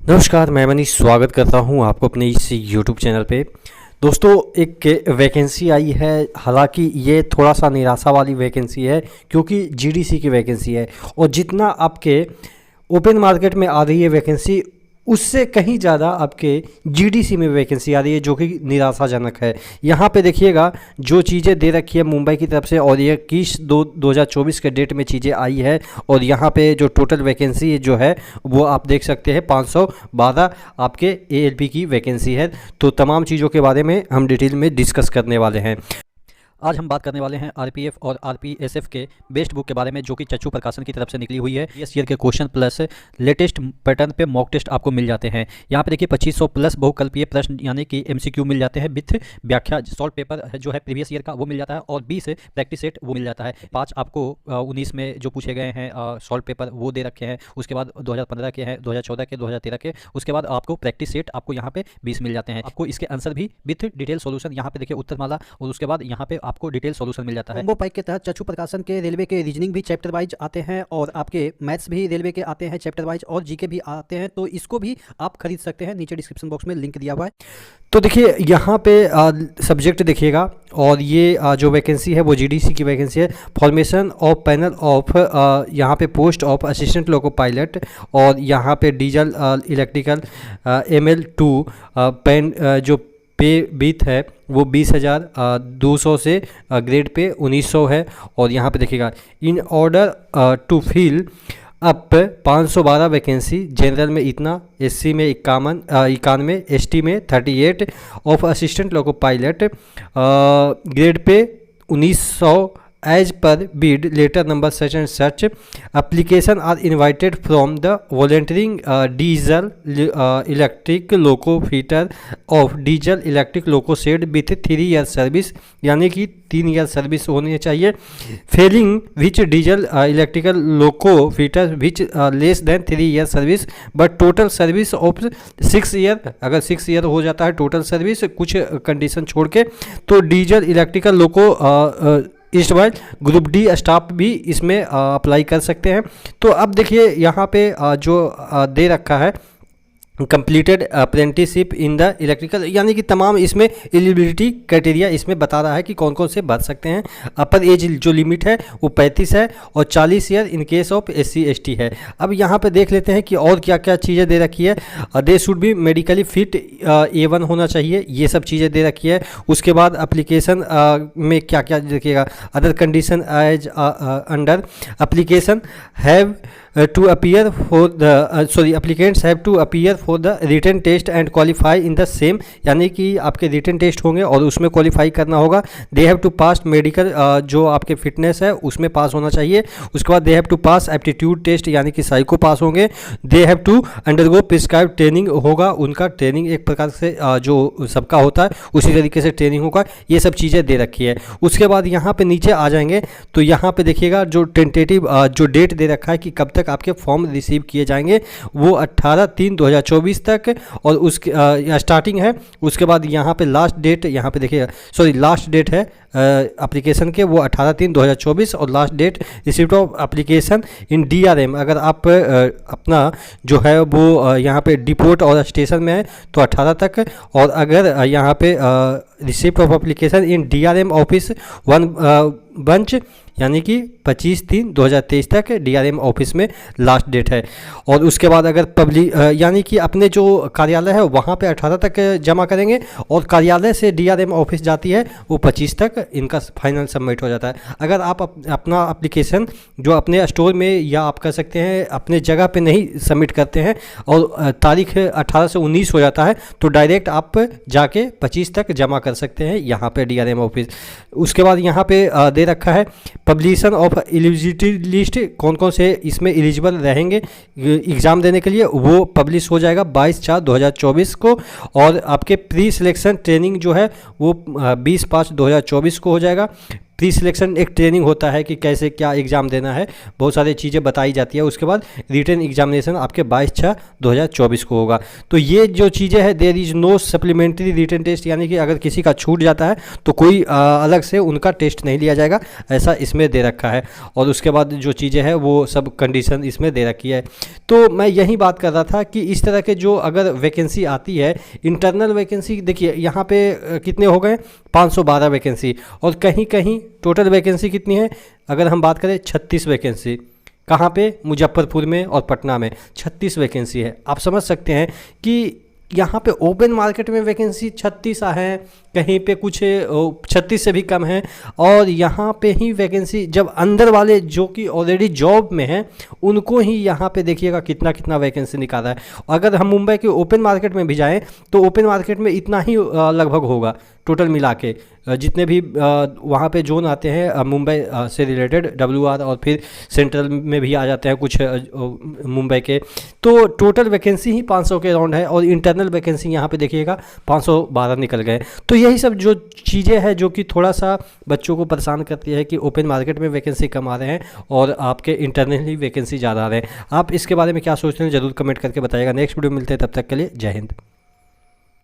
नमस्कार, मैं मनीष स्वागत करता हूं आपको अपने इस यूट्यूब चैनल पे। दोस्तों, एक वैकेंसी आई है। हालांकि ये थोड़ा सा निराशा वाली वैकेंसी है क्योंकि जीडीसी की वैकेंसी है और जितना आपके ओपन मार्केट में आ रही है वैकेंसी उससे कहीं ज़्यादा आपके जीडीसी में वैकेंसी आ रही है, जो कि निराशाजनक है। यहाँ पे देखिएगा जो चीज़ें दे रखी है मुंबई की तरफ से, और ये 21/2/2024 के डेट में चीज़ें आई है। और यहाँ पे जो टोटल वैकेंसी जो है वो आप देख सकते हैं 512 आपके एएलपी की वैकेंसी है। तो तमाम चीज़ों के बारे में हम डिटेल में डिस्कस करने वाले हैं। आज हम बात करने वाले हैं आरपीएफ और आरपीएसएफ के बेस्ट बुक के बारे में, जो कि चच्चू प्रकाशन की तरफ से निकली हुई है। इस ईयर के क्वेश्चन प्लस लेटेस्ट पैटर्न पे मॉक टेस्ट आपको मिल जाते हैं। यहाँ पे देखिए 2500 प्लस बहुकल्पीय प्रश्न यानी कि एमसीक्यू मिल जाते हैं विथ व्याख्या। सॉल्व पेपर जो है प्रीवियस ईयर का वो मिल जाता है और 20 प्रैक्टिस सेट वो मिल जाता है। 5 आपको 19 में जो पूछे गए हैं सॉल्व पेपर वो दे रखे हैं। उसके बाद 2015 के हैं, 2014 के, 2013 के। उसके बाद आपको प्रैक्टिस सेट आपको यहाँ पे 20 मिल जाते हैं। आपको इसके आंसर भी विथ डिटेल सोल्यूशन यहाँ पे देखिए उत्तरमाला, और उसके बाद यहाँ पे आपको डिटेल सॉल्यूशन मिल जाता है। कॉम्बो पैक के तहत चच्चू प्रकाशन के रेलवे के रीजनिंग भी चैप्टर वाइज आते हैं और आपके मैथ्स भी रेलवे के आते हैं चैप्टर वाइज, और जीके भी आते हैं। तो इसको भी आप खरीद सकते हैं, नीचे डिस्क्रिप्शन बॉक्स में लिंक दिया हुआ है। तो देखिए यहाँ पे सब्जेक्ट देखिएगा, और ये जो वैकेंसी है वो जीडीसी की वैकेंसी है। फॉर्मेशन ऑफ पैनल ऑफ यहाँ पे post of assistant loco pilot, और यहाँ पे डीजल इलेक्ट्रिकल ML2 पेन जो पे बीत है वो 20,200 से ग्रेड पे 1900 है। और यहाँ पे देखिएगा in order to fill up 512 vacancy, general में इतना, एससी में 91, एसटी में 38 of assistant loco pilot, grade pay 1900 as per bead letter number such and such. Application are invited from the volunteering diesel electric loco fitter of diesel electric loco shed with 3 year service, यानी कि 3 year service होनी चाहिए। Failing which diesel electrical loco fitter which less then 3 year service but total service of 6 year. अगर 6 year हो जाता है total service कुछ condition छोड़ के, तो diesel electrical loco east wise group D staff भी इसमें अप्लाई कर सकते हैं। तो अब देखिए यहाँ पे जो दे रखा है completed apprenticeship in the electrical, यानी कि तमाम इसमें एलिजिबिलिटी क्राइटेरिया इसमें बता रहा है कि कौन कौन से भर सकते हैं। अपर एज जो लिमिट है वो 35 है और 40 year in case of SC ST है। अब यहाँ पे देख लेते हैं कि और क्या क्या चीज़ें दे रखी है। दे शुड भी मेडिकली फिट A1 होना चाहिए, ये सब चीज़ें दे रखी है। उसके बाद अप्लीकेशन में क्या क्या देखिएगा, other condition as under application have to appear for the applicants have to appear for the written test and qualify in the same, यानी कि आपके रिटन टेस्ट होंगे और उसमें क्वालिफाई करना होगा। They have to pass medical जो आपके फिटनेस है उसमें पास होना चाहिए। उसके बाद they have to pass aptitude test, यानी कि साइको पास होंगे। They have to undergo prescribe training होगा, उनका ट्रेनिंग एक प्रकार से जो सबका होता है उसी तरीके से ट्रेनिंग होगा। ये सब चीज़ें दे रखी है। उसके बाद यहाँ पे नीचे आ जाएंगे तो यहाँ पे देखिएगा जो टेंटेटिव जो डेट दे रखा है कि कब तक आपके फॉर्म रिसीव किए जाएंगे, वो 18/3/2024 तक, और उसके स्टार्टिंग है। उसके बाद यहाँ पे लास्ट डेट, यहाँ पे देखिए लास्ट डेट है एप्लीकेशन के वो 18/3/2024, और last date receipt of application in DRM। अगर आप अपना जो है वो यहाँ पे डिपोट और स्टेशन में है तो 18 तक, और अगर यहाँ पे receipt of application in DRM office 1 bunch, यानी कि 25/3/2023 तक DRM ऑफिस में लास्ट डेट है। और उसके बाद अगर पब्लिक यानी कि अपने जो कार्यालय है वहाँ पे 18 तक जमा करेंगे, और कार्यालय से DRM ऑफिस जाती है वो 25 तक इनका फाइनल सबमिट हो जाता है। अगर आप अपना एप्लीकेशन जो अपने स्टोर में या आप कर सकते हैं अपने जगह पे नहीं सबमिट करते हैं और तारीख 18 से 19 हो जाता है, तो डायरेक्ट आप जाके 25 तक जमा कर सकते हैं यहाँ पे DRM ऑफिस। उसके बाद यहाँ पे दे रखा है पब्लिशन ऑफ एलिजिबिलिटी लिस्ट, कौन कौन से इसमें एलिजिबल रहेंगे एग्ज़ाम देने के लिए, वो पब्लिश हो जाएगा 22/4/2024 को। और आपके प्री सिलेक्शन ट्रेनिंग जो है वो 20/5/2024 को हो जाएगा। प्री सिलेक्शन एक ट्रेनिंग होता है कि कैसे क्या एग्ज़ाम देना है, बहुत सारी चीज़ें बताई जाती है। उसके बाद रिटन एग्जामिनेशन आपके 22/6/2024 को होगा। तो ये जो चीज़ें हैं, there is no supplementary written test, यानी कि अगर किसी का छूट जाता है तो कोई अलग से उनका टेस्ट नहीं लिया जाएगा, ऐसा इसमें दे रखा है। और उसके बाद जो चीज़ें हैं वो सब कंडीशन इसमें दे रखी है। तो मैं यही बात कर रहा था कि इस तरह के जो अगर वैकेंसी आती है, इंटरनल वैकेंसी देखिए यहाँ पे कितने हो गए, 512 वैकेंसी, और कहीं कहीं टोटल वैकेंसी कितनी है, अगर हम बात करें 36 वैकेंसी। कहाँ पे? मुजफ्फरपुर में और पटना में 36 वैकेंसी है। आप समझ सकते हैं कि यहाँ पे ओपन मार्केट में वैकेंसी 36 है, कहीं पे कुछ 36 से भी कम है, और यहाँ पे ही वैकेंसी जब अंदर वाले जो कि ऑलरेडी जॉब में हैं उनको ही यहाँ पे देखिएगा कितना कितना वैकेंसी निकाला है। अगर हम मुंबई के ओपन मार्केट में भी जाएं तो ओपन मार्केट में इतना ही लगभग होगा टोटल मिला के, जितने भी वहाँ पे जोन आते हैं मुंबई से रिलेटेड, WR और फिर सेंट्रल में भी आ जाते हैं कुछ मुंबई के। तो टोटल वैकेंसी ही 500 के अराउंड है, और इंटरनल वैकेंसी यहाँ पे देखिएगा 512 निकल गए। तो यही सब जो चीज़ें हैं जो कि थोड़ा सा बच्चों को परेशान करती है कि ओपन मार्केट में वैकेंसी कम आ रहे हैं और आपके इंटरनली वैकेंसी ज़्यादा आ रहे हैं। आप इसके बारे में क्या सोचते हैं ज़रूर कमेंट करके बताइएगा। नेक्स्ट वीडियो मिलते हैं, तब तक के लिए जय हिंद।